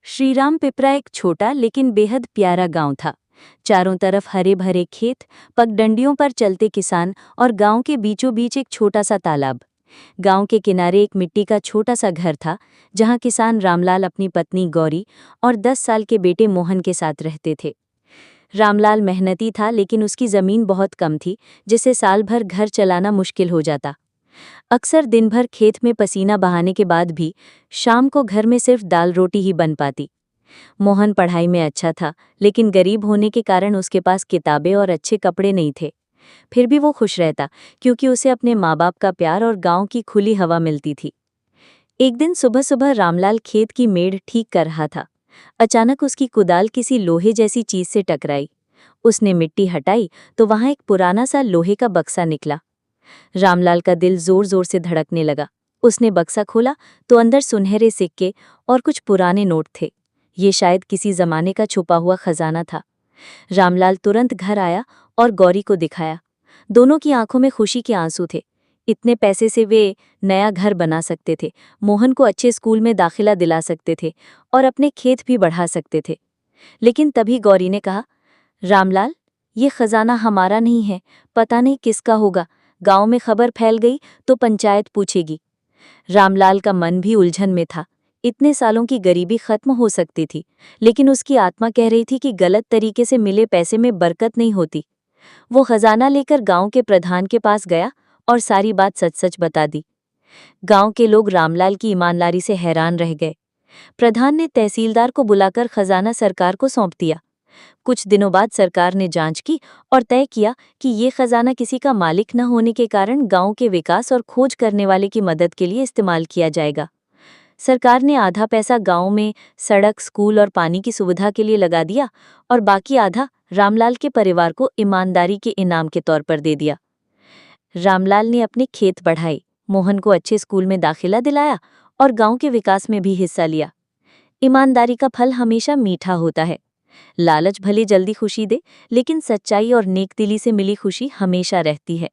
श्रीराम पिपरा एक छोटा लेकिन बेहद प्यारा गांव था। चारों तरफ हरे भरे खेत, पगडंडियों पर चलते किसान और गांव के बीचों बीच एक छोटा सा तालाब। गांव के किनारे एक मिट्टी का छोटा सा घर था, जहां किसान रामलाल अपनी पत्नी गौरी और 10 साल के बेटे मोहन के साथ रहते थे। रामलाल मेहनती था, लेकिन उसकी जमीन बहुत कम थी, जिससे साल भर घर चलाना मुश्किल हो जाता। अक्सर दिन भर खेत में पसीना बहाने के बाद भी शाम को घर में सिर्फ दाल रोटी ही बन पाती। मोहन पढ़ाई में अच्छा था, लेकिन गरीब होने के कारण उसके पास किताबें और अच्छे कपड़े नहीं थे। फिर भी वो खुश रहता, क्योंकि उसे अपने माँ बाप का प्यार और गांव की खुली हवा मिलती थी। एक दिन सुबह सुबह रामलाल खेत की मेड़ ठीक कर रहा था। अचानक उसकी कुदाल किसी लोहे जैसी चीज से टकराई। उसने मिट्टी हटाई तो वहां एक पुराना सा लोहे का बक्सा निकला। रामलाल का दिल जोर जोर से धड़कने लगा। उसने बक्सा खोला तो अंदर सुनहरे सिक्के और कुछ पुराने नोट थे। ये शायद किसी जमाने का छुपा हुआ खजाना था। रामलाल तुरंत घर आया और गौरी को दिखाया। दोनों की आंखों में खुशी के आंसू थे। इतने पैसे से वे नया घर बना सकते थे, मोहन को अच्छे स्कूल में दाखिला दिला सकते थे और अपने खेत भी बढ़ा सकते थे। लेकिन तभी गौरी ने कहा, रामलाल, ये खजाना हमारा नहीं है, पता नहीं किसका होगा। गांव में खबर फैल गई तो पंचायत पूछेगी। रामलाल का मन भी उलझन में था। इतने सालों की गरीबी खत्म हो सकती थी, लेकिन उसकी आत्मा कह रही थी कि गलत तरीके से मिले पैसे में बरकत नहीं होती। वो खजाना लेकर गांव के प्रधान के पास गया और सारी बात सच सच बता दी। गांव के लोग रामलाल की ईमानदारी से हैरान रह गए। प्रधान ने तहसीलदार को बुलाकर खजाना सरकार को सौंप दिया। कुछ दिनों बाद सरकार ने जांच की और तय किया कि ये खजाना किसी का मालिक न होने के कारण गांव के विकास और खोज करने वाले की मदद के लिए इस्तेमाल किया जाएगा। सरकार ने आधा पैसा गांव में सड़क, स्कूल और पानी की सुविधा के लिए लगा दिया और बाकी आधा रामलाल के परिवार को ईमानदारी के इनाम के तौर पर दे दिया। रामलाल ने अपने खेत बढ़ाए, मोहन को अच्छे स्कूल में दाखिला दिलाया और गांव के विकास में भी हिस्सा लिया। ईमानदारी का फल हमेशा मीठा होता है। लालच भले जल्दी खुशी दे, लेकिन सच्चाई और नेकदिली से मिली खुशी हमेशा रहती है।